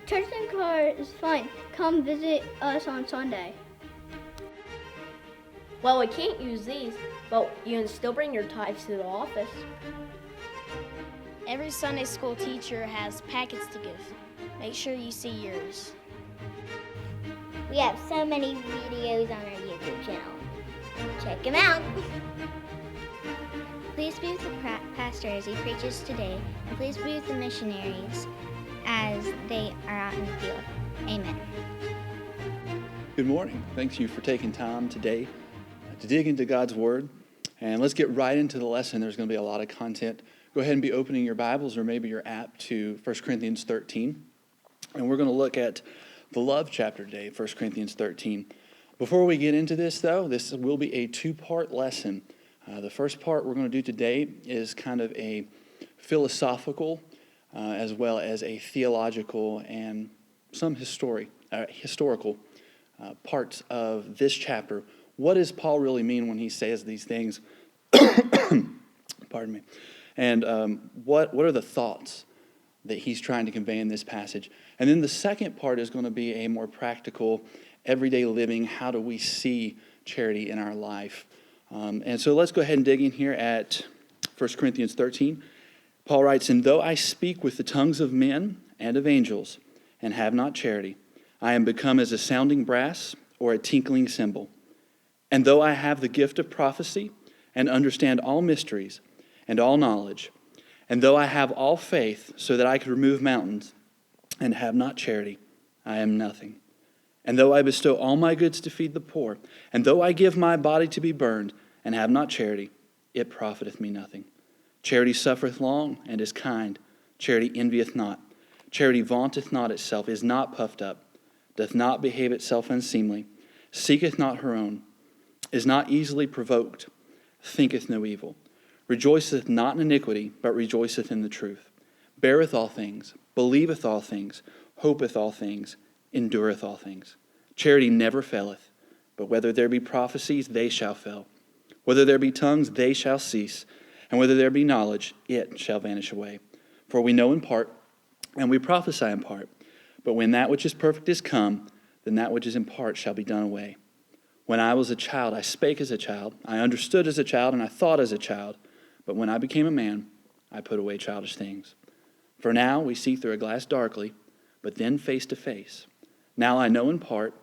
church in car is fine. Come visit us on Sunday. Well, we can't use these, but you can still bring your tithes to the office. Every Sunday school teacher has packets to give. Make sure you see yours. We have so many videos on our YouTube channel. Check them out. Please be with the pastor as he preaches today, and please be with the missionaries as they are out in the field. Amen. Good morning. Thanks you for taking time today to dig into God's Word. And let's get right into the lesson. There's going to be a lot of content. Go ahead and be opening your Bibles or maybe your app to 1 Corinthians 13. And we're going to look at the love chapter today, 1 Corinthians 13. Before we get into this, though, this will be a two-part lesson. The first part we're going to do today is kind of a philosophical as well as a theological and some historical parts of this chapter. What does Paul really mean when he says these things? Pardon me. And what are the thoughts that he's trying to convey in this passage? And then the second part is going to be a more practical, everyday living. How do we see charity in our life? And so let's go ahead and dig in here at 1 Corinthians 13. Paul writes, "And though I speak with the tongues of men and of angels, and have not charity, I am become as a sounding brass or a tinkling cymbal. And though I have the gift of prophecy, and understand all mysteries, and all knowledge, and though I have all faith so that I could remove mountains, and have not charity, I am nothing. And though I bestow all my goods to feed the poor, and though I give my body to be burned, and have not charity, it profiteth me nothing. Charity suffereth long, and is kind. Charity envieth not. Charity vaunteth not itself, is not puffed up, doth not behave itself unseemly, seeketh not her own, is not easily provoked, thinketh no evil, rejoiceth not in iniquity, but rejoiceth in the truth, beareth all things, believeth all things, hopeth all things, endureth all things. Charity never faileth, but whether there be prophecies, they shall fail. Whether there be tongues, they shall cease. And whether there be knowledge, it shall vanish away. For we know in part, and we prophesy in part. But when that which is perfect is come, then that which is in part shall be done away. When I was a child, I spake as a child, I understood as a child, and I thought as a child. But when I became a man, I put away childish things. For now we see through a glass darkly, but then face to face. Now I know in part,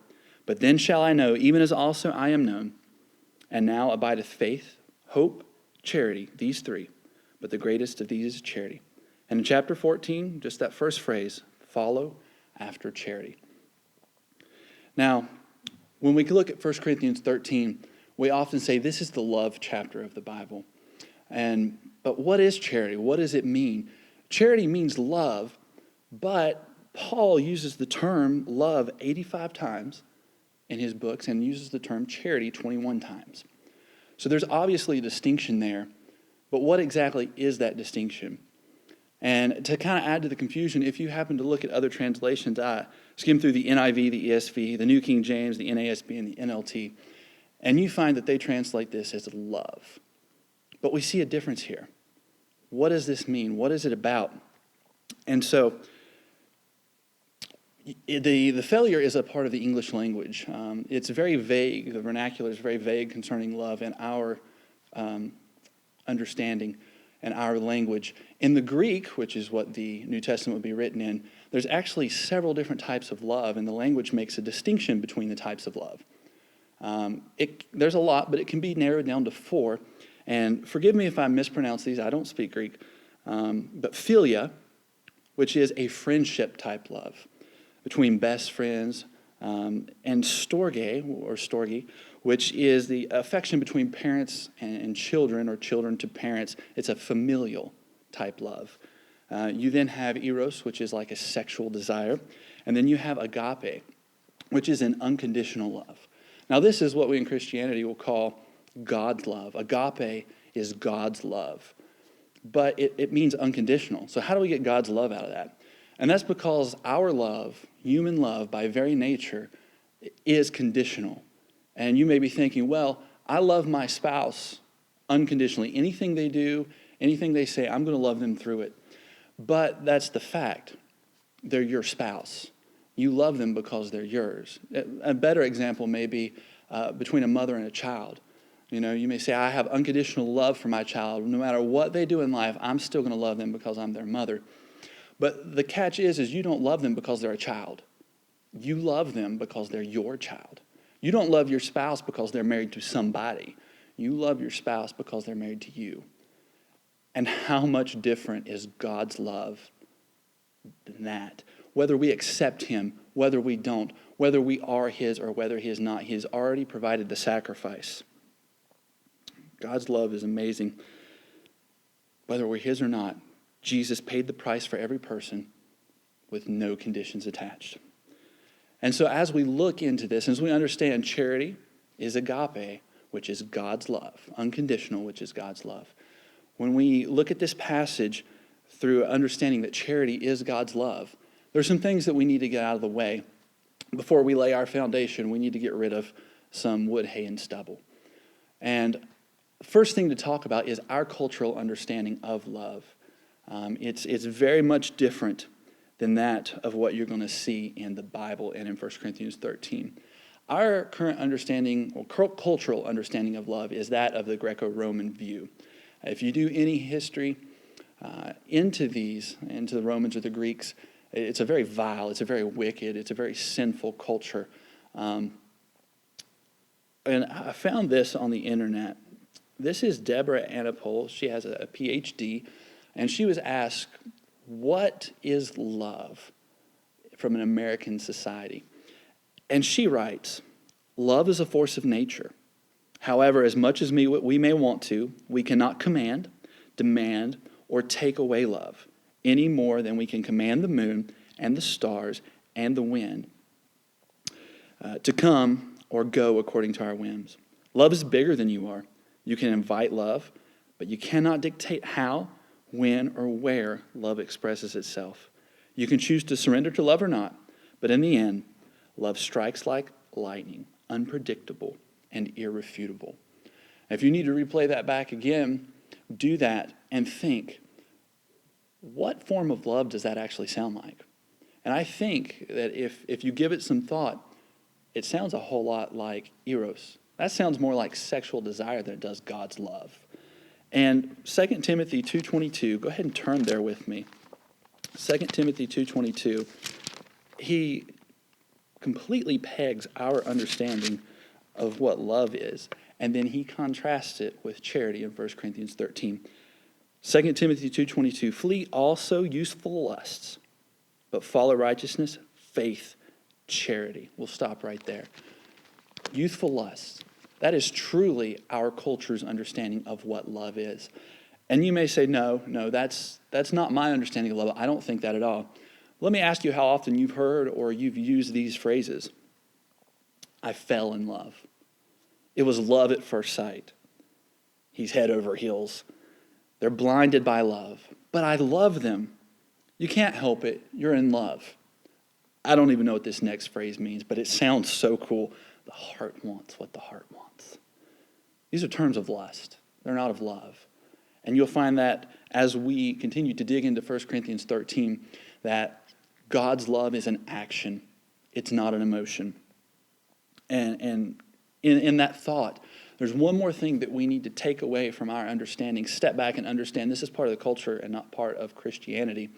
but then shall I know, even as also I am known. And now abideth faith, hope, charity, these three. But the greatest of these is charity. And in chapter 14, just that first phrase, follow after charity. Now, when we look at 1 Corinthians 13, we often say this is the love chapter of the Bible. But what is charity? What does it mean? Charity means love, but Paul uses the term love 85 times in his books and uses the term charity 21 times. So there's obviously a distinction there, but what exactly is that distinction? And to kind of add to the confusion, if you happen to look at other translations, I skim through the NIV, the ESV, the New King James, the NASB, and the NLT, and you find that they translate this as love. But we see a difference here. What does this mean? What is it about? And so the failure is a part of the English language. It's very vague. The vernacular is very vague concerning love and our understanding and our language. In the Greek, which is what the New Testament would be written in, there's actually several different types of love, and the language makes a distinction between the types of love. There's a lot, but it can be narrowed down to 4. And forgive me if I mispronounce these. I don't speak Greek. But philia, which is a friendship type love between best friends, and storge, or storge, which is the affection between parents and children, or children to parents. It's a familial type love. You then have eros, which is like a sexual desire. And then you have agape, which is an unconditional love. Now, this is what we in Christianity will call God's love. Agape is God's love. But it means unconditional. So how do we get God's love out of that? And that's because our love, human love, by very nature, is conditional. And you may be thinking, well, I love my spouse unconditionally. Anything they do, anything they say, I'm going to love them through it. But that's the fact. They're your spouse. You love them because they're yours. A better example may be between a mother and a child. You know, you may say, I have unconditional love for my child. No matter what they do in life, I'm still going to love them because I'm their mother. But the catch is you don't love them because they're a child. You love them because they're your child. You don't love your spouse because they're married to somebody. You love your spouse because they're married to you. And how much different is God's love than that? Whether we accept him, whether we don't, whether we are his or whether he is not, he has already provided the sacrifice. God's love is amazing. Whether we're his or not, Jesus paid the price for every person with no conditions attached. And so as we look into this, as we understand charity is agape, which is God's love, unconditional, which is God's love. When we look at this passage through understanding that charity is God's love, there's some things that we need to get out of the way. Before we lay our foundation, we need to get rid of some wood, hay, and stubble. And first thing to talk about is our cultural understanding of love. It's very much different than that of what you're going to see in the Bible and in 1 Corinthians 13. Our current understanding, or cultural understanding of love, is that of the Greco-Roman view. If you do any history into the Romans or the Greeks, it's a very vile, it's a very wicked, it's a very sinful culture. And I found this on the internet. This is Deborah Anapol. She has a PhD, and she was asked, what is love from an American society? And she writes, love is a force of nature. However, as much as we may want to, we cannot command, demand, or take away love any more than we can command the moon and the stars and the wind to come or go according to our whims. Love is bigger than you are. You can invite love, but you cannot dictate how, when, or where love expresses itself. You can choose to surrender to love or not, but in the end, love strikes like lightning, unpredictable and irrefutable. If you need to replay that back again, do that and think, what form of love does that actually sound like? And I think that if you give it some thought, it sounds a whole lot like eros. That sounds more like sexual desire than it does God's love. And 2 Timothy 2:22, go ahead and turn there with me. 2 Timothy 2:22, he completely pegs our understanding of what love is, and then he contrasts it with charity in 1 Corinthians 13. 2 Timothy 2:22, flee also youthful lusts, but follow righteousness, faith, charity. We'll stop right there. Youthful lusts. That is truly our culture's understanding of what love is. And you may say, no, that's not my understanding of love. I don't think that at all. Let me ask you how often you've heard or you've used these phrases. I fell in love. It was love at first sight. He's head over heels. They're blinded by love. But I love them. You can't help it. You're in love. I don't even know what this next phrase means, but it sounds so cool. The heart wants what the heart wants. These are terms of lust. They're not of love. And you'll find that as we continue to dig into 1 Corinthians 13, that God's love is an action. It's not an emotion. And in that thought, there's one more thing that we need to take away from our understanding, step back and understand this is part of the culture and not part of Christianity,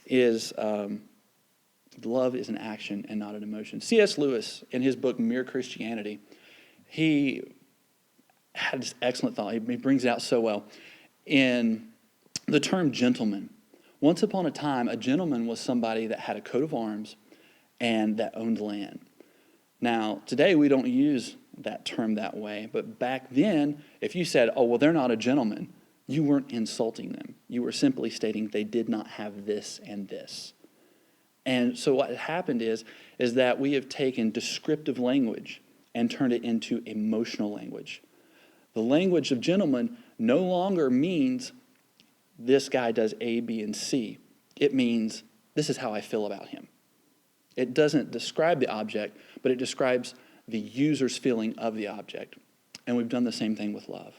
is love is an action and not an emotion. C.S. Lewis, in his book Mere Christianity, he had this excellent thought. He brings it out so well. In the term gentleman, once upon a time, a gentleman was somebody that had a coat of arms and that owned land. Now, today we don't use that term that way, but back then, if you said, oh, well, they're not a gentleman, you weren't insulting them. You were simply stating they did not have this and this. And so what happened is that we have taken descriptive language and turned it into emotional language. The language of gentleman no longer means this guy does A, B, and C. It means this is how I feel about him. It doesn't describe the object, but it describes the user's feeling of the object. And we've done the same thing with love.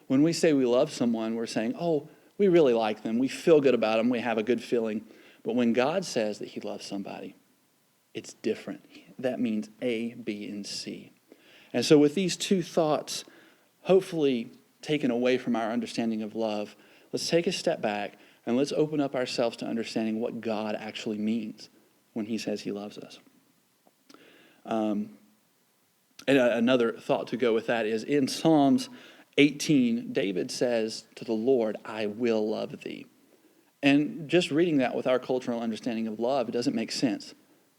When we say we love someone, we're saying, oh, we really like them. We feel good about them. We have a good feeling. But when God says that he loves somebody, it's different. That means A, B, and C. And so with these two thoughts, hopefully taken away from our understanding of love, let's take a step back and let's open up ourselves to understanding what God actually means when he says he loves us. And another thought to go with that is in Psalms 18, David says to the Lord, I will love thee. And just reading that with our cultural understanding of love, it doesn't make sense.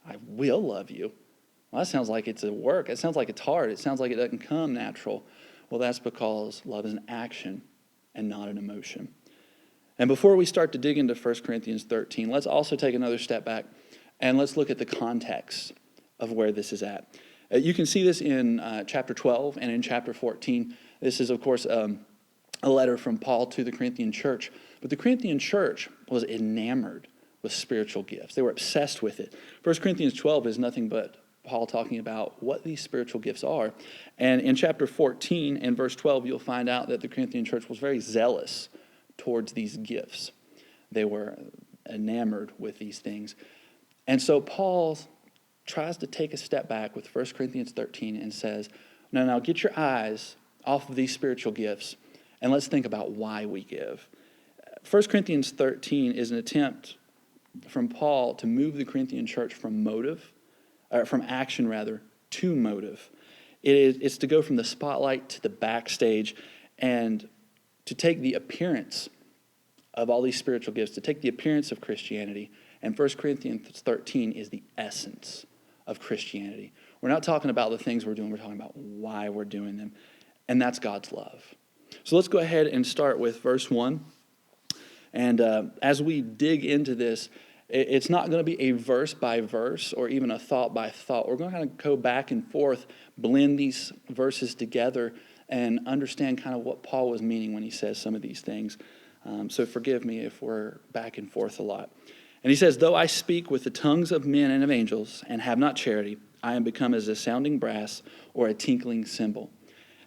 I will love you. Well, that sounds like it's a work. It sounds like it's hard. It sounds like it doesn't come natural. Well, that's because love is an action and not an emotion. And before we start to dig into 1 Corinthians 13, let's also take another step back and let's look at the context of where this is at. You can see this in chapter 12 and in chapter 14. This is, of course, a letter from Paul to the Corinthian church. But the Corinthian church was enamored with spiritual gifts. They were obsessed with it. 1 Corinthians 12 is nothing but Paul talking about what these spiritual gifts are. And in chapter 14 and verse 12, you'll find out that the Corinthian church was very zealous towards these gifts. They were enamored with these things. And so Paul tries to take a step back with 1 Corinthians 13 and says, now get your eyes off of these spiritual gifts and let's think about why we give. 1 Corinthians 13 is an attempt from Paul to move the Corinthian church from action to motive. It's to go from the spotlight to the backstage and to take the appearance of all these spiritual gifts, to take the appearance of Christianity. And 1 Corinthians 13 is the essence of Christianity. We're not talking about the things we're doing. We're talking about why we're doing them. And that's God's love. So let's go ahead and start with verse 1. And as we dig into this, it's not going to be a verse by verse or even a thought by thought. We're going to kind of go back and forth, blend these verses together, and understand kind of what Paul was meaning when he says some of these things. So forgive me if we're back and forth a lot. And he says, though I speak with the tongues of men and of angels and have not charity, I am become as a sounding brass or a tinkling cymbal.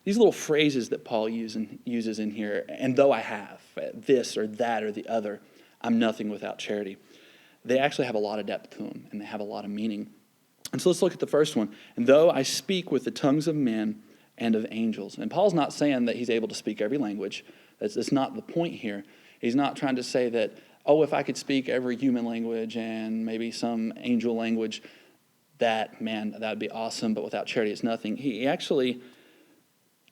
These little phrases that Paul uses in here, and though I have this or that or the other, I'm nothing without charity. They actually have a lot of depth to them, and they have a lot of meaning. And so let's look at the first one. And though I speak with the tongues of men and of angels. And Paul's not saying that he's able to speak every language. That's not the point here. He's not trying to say that, oh, if I could speak every human language and maybe some angel language, that would be awesome, but without charity it's nothing. He actually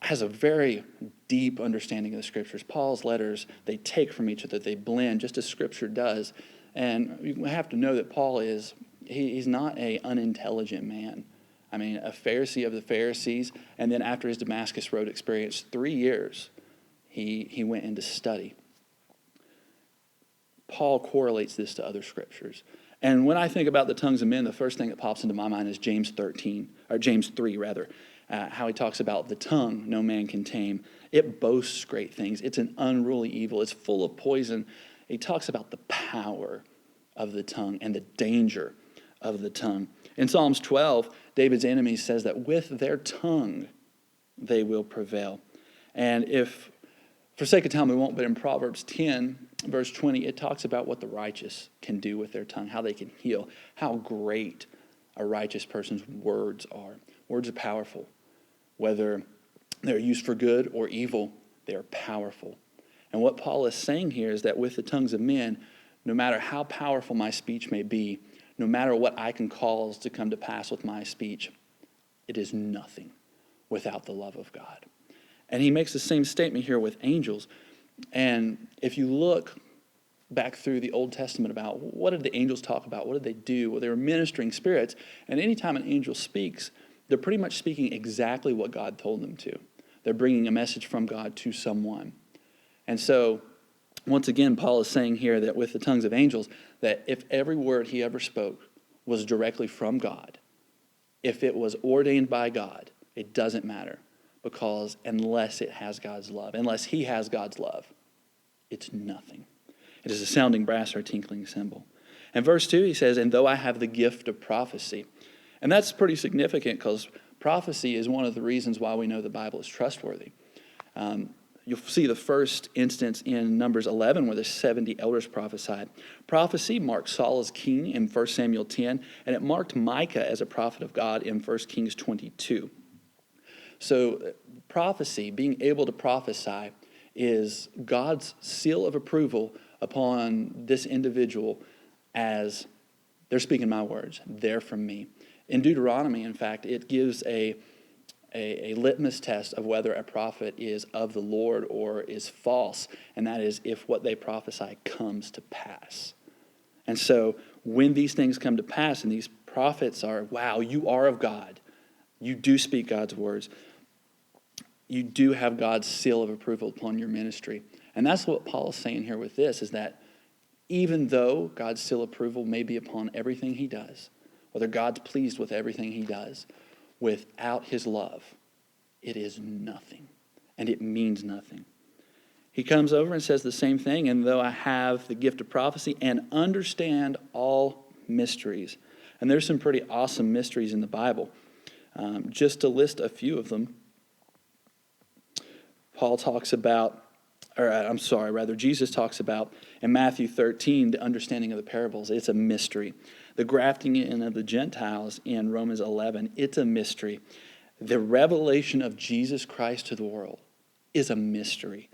has a very deep understanding of the Scriptures. Paul's letters, they take from each other, they blend, just as Scripture does. And you have to know that Paul he's not an unintelligent man. I mean, a Pharisee of the Pharisees, and then after his Damascus Road experience, 3 years, he went into study. Paul correlates this to other scriptures. And when I think about the tongues of men, the first thing that pops into my mind is James 3, how he talks about the tongue no man can tame. It boasts great things. It's an unruly evil. It's full of poison. He talks about the power of the tongue and the danger of the tongue. In Psalms 12, David's enemies says that with their tongue they will prevail. And if, for sake of time, we won't, but in Proverbs 10, verse 20, it talks about what the righteous can do with their tongue, how they can heal, how great a righteous person's words are. Words are powerful. Whether they're used for good or evil, they are powerful. And what Paul is saying here is that with the tongues of men, no matter how powerful my speech may be, no matter what I can cause to come to pass with my speech, it is nothing without the love of God. And he makes the same statement here with angels. And if you look back through the Old Testament about what did the angels talk about, what did they do? Well, they were ministering spirits. And anytime an angel speaks, they're pretty much speaking exactly what God told them to. They're bringing a message from God to someone. And so, once again, Paul is saying here that with the tongues of angels, that if every word he ever spoke was directly from God, if it was ordained by God, it doesn't matter. Because unless it has God's love, unless he has God's love, it's nothing. It is a sounding brass or a tinkling cymbal. And verse 2, he says, and though I have the gift of prophecy. And that's pretty significant because prophecy is one of the reasons why we know the Bible is trustworthy. You'll see the first instance in Numbers 11 where the 70 elders prophesied. Prophecy marked Saul as king in 1 Samuel 10, and it marked Micah as a prophet of God in 1 Kings 22. So prophecy, being able to prophesy, is God's seal of approval upon this individual as they're speaking my words, they're from me. In Deuteronomy, in fact, it gives a litmus test of whether a prophet is of the Lord or is false, and that is if what they prophesy comes to pass. And so when these things come to pass and these prophets are, wow, you are of God, you do speak God's words, you do have God's seal of approval upon your ministry. And that's what Paul is saying here with this, is that even though God's seal of approval may be upon everything he does, whether God's pleased with everything he does, without his love, it is nothing, and it means nothing. He comes over and says the same thing, and though I have the gift of prophecy and understand all mysteries. And there's some pretty awesome mysteries in the Bible. Just to list a few of them, Jesus talks about in Matthew 13, the understanding of the parables. It's a mystery. The grafting in of the Gentiles in Romans 11, it's a mystery. The revelation of Jesus Christ to the world is a mystery.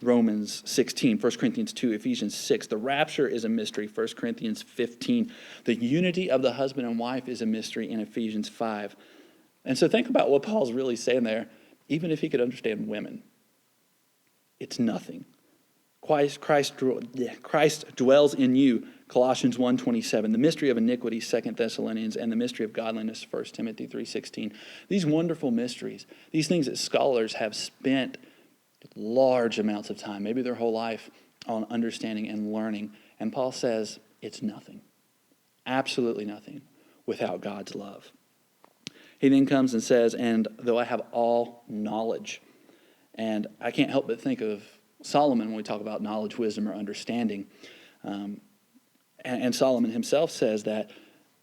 Romans 16, 1 Corinthians 2, Ephesians 6. The rapture is a mystery, 1 Corinthians 15. The unity of the husband and wife is a mystery in Ephesians 5. And so think about what Paul's really saying there. Even if he could understand women, it's nothing. Christ dwells in you, Colossians 1:27. The mystery of iniquity, 2 Thessalonians, and the mystery of godliness, 1 Timothy 3:16. These wonderful mysteries, these things that scholars have spent large amounts of time, maybe their whole life, on understanding and learning. And Paul says it's nothing, absolutely nothing, without God's love. He then comes and says, and though I have all knowledge. And I can't help but think of Solomon when we talk about knowledge, wisdom, or understanding. And Solomon himself says that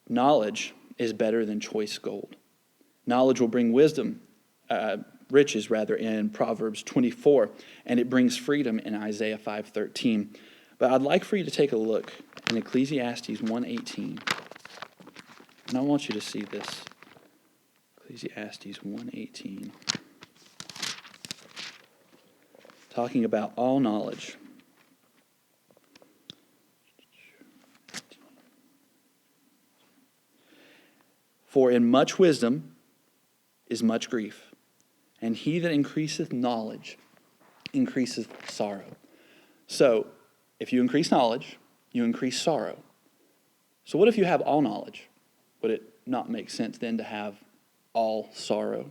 knowledge is better than choice gold. Knowledge will bring riches in Proverbs 24, and it brings freedom in Isaiah 5:13. But I'd like for you to take a look in Ecclesiastes 1:18. And I want you to see this. Ecclesiastes 1:18. Talking about all knowledge. For in much wisdom is much grief, and he that increaseth knowledge increaseth sorrow. So, if you increase knowledge, you increase sorrow. So what if you have all knowledge? Would it not make sense then to have all sorrow?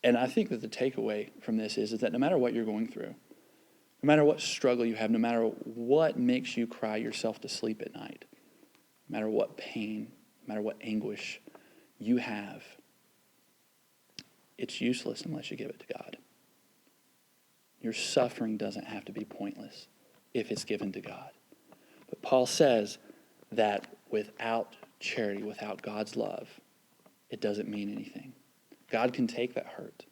And I think that the takeaway from this is that no matter what you're going through, no matter what struggle you have, no matter what makes you cry yourself to sleep at night, no matter what pain, no matter what anguish you have, it's useless unless you give it to God. Your suffering doesn't have to be pointless if it's given to God. But Paul says that without charity, without God's love, it doesn't mean anything. God can take that hurt.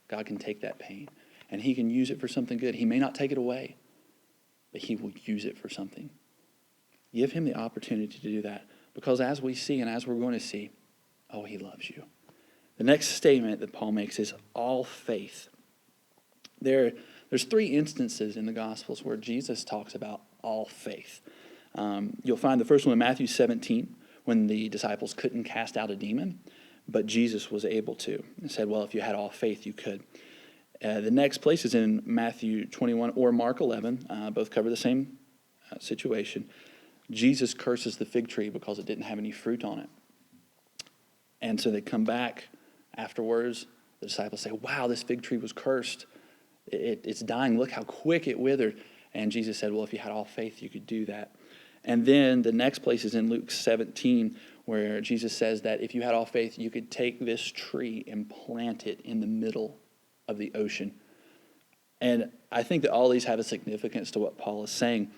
God can take that pain. And he can use it for something good. He may not take it away, but he will use it for something. Give him the opportunity to do that. Because as we see and as we're going to see, he loves you. The next statement that Paul makes is all faith. There's 3 instances in the Gospels where Jesus talks about all faith. You'll find the first one in Matthew 17, when the disciples couldn't cast out a demon, but Jesus was able to. And said, well, if you had all faith, you could. The next place is in Matthew 21 or Mark 11. Both cover the same situation. Jesus curses the fig tree because it didn't have any fruit on it. And so they come back afterwards. The disciples say, wow, this fig tree was cursed. It's dying. Look how quick it withered. And Jesus said, well, if you had all faith, you could do that. And then the next place is in Luke 17, where Jesus says that if you had all faith, you could take this tree and plant it in the middle of the ocean. And I think that all these have a significance to what Paul is saying.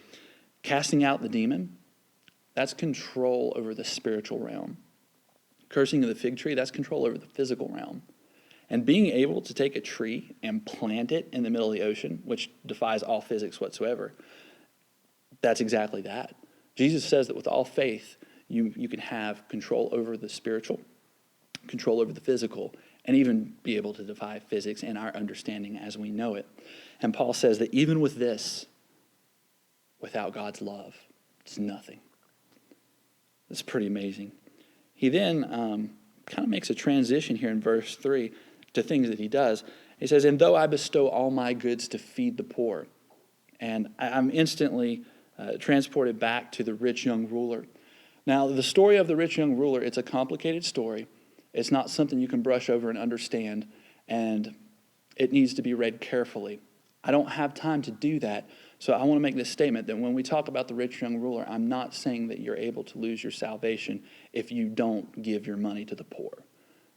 Casting out the demon, that's control over the spiritual realm. Cursing of the fig tree, that's control over the physical realm. And being able to take a tree and plant it in the middle of the ocean, which defies all physics whatsoever, that's exactly that. Jesus says that with all faith, you can have control over the spiritual, control over the physical, and even be able to defy physics and our understanding as we know it. And Paul says that even with this, without God's love, it's nothing. It's pretty amazing. He then kind of makes a transition here in verse 3 to things that he does. He says, and though I bestow all my goods to feed the poor. And I'm instantly transported back to the rich young ruler. Now, the story of the rich young ruler, it's a complicated story. It's not something you can brush over and understand, and it needs to be read carefully. I don't have time to do that, so I want to make this statement that when we talk about the rich young ruler, I'm not saying that you're able to lose your salvation if you don't give your money to the poor.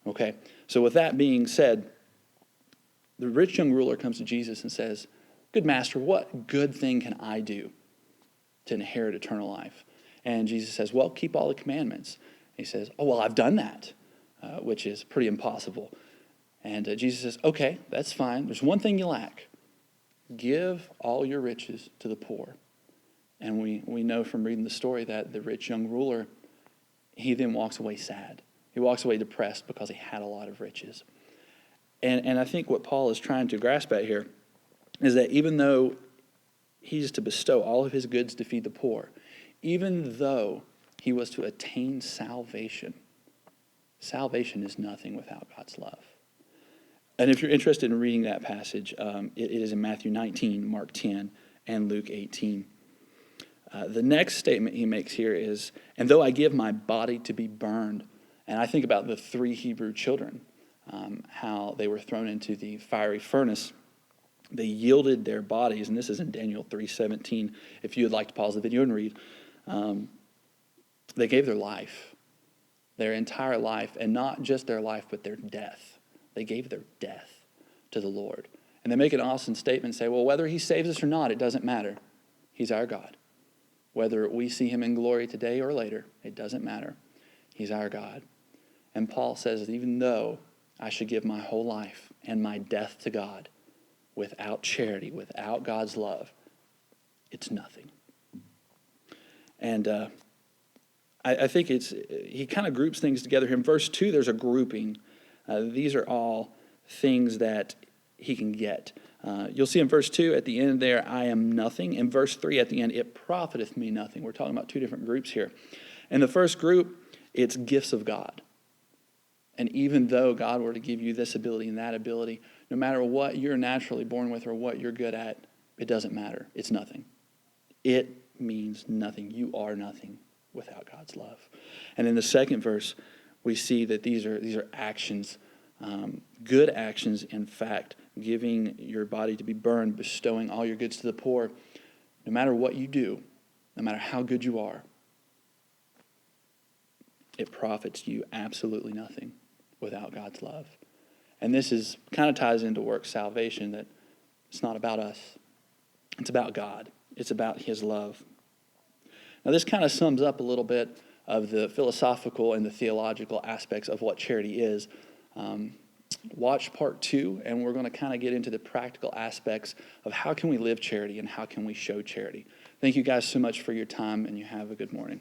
Okay? So with that being said, the rich young ruler comes to Jesus and says, good master, what good thing can I do to inherit eternal life? And Jesus says, well, keep all the commandments. He says, oh, well, I've done that, which is pretty impossible. And Jesus says, okay, that's fine. There's one thing you lack. Give all your riches to the poor. And we know from reading the story that the rich young ruler, he then walks away sad. He walks away depressed because he had a lot of riches. And I think what Paul is trying to grasp at here is that even though he's to bestow all of his goods to feed the poor, even though he was to attain salvation, salvation is nothing without God's love. And if you're interested in reading that passage, it is in Matthew 19, Mark 10, and Luke 18. The next statement he makes here is, and though I give my body to be burned, and I think about the 3 Hebrew children, how they were thrown into the fiery furnace. They yielded their bodies, and this is in Daniel 3:17. If you would like to pause the video and read, they gave their life, their entire life, and not just their life, but their death. They gave their death to the Lord. And they make an awesome statement and say, well, whether he saves us or not, it doesn't matter. He's our God. Whether we see him in glory today or later, it doesn't matter. He's our God. And Paul says that even though I should give my whole life and my death to God, without charity, without God's love, it's nothing. And I think he kind of groups things together here. In verse 2, there's a grouping. These are all things that he can get. You'll see in verse 2 at the end there, I am nothing. In verse 3 at the end, it profiteth me nothing. We're talking about 2 different groups here. In the first group, it's gifts of God. And even though God were to give you this ability and that ability, no matter what you're naturally born with or what you're good at, it doesn't matter. It's nothing. It means nothing. You are nothing without God's love. And in the second verse, we see that these are actions, good actions, in fact, giving your body to be burned, bestowing all your goods to the poor. No matter what you do, no matter how good you are, it profits you absolutely nothing without God's love. And this is kind of ties into work salvation, that it's not about us. It's about God. It's about his love. Now this kind of sums up a little bit of the philosophical and the theological aspects of what charity is. Watch part 2, and we're going to kind of get into the practical aspects of how can we live charity and how can we show charity. Thank you guys so much for your time, and you have a good morning.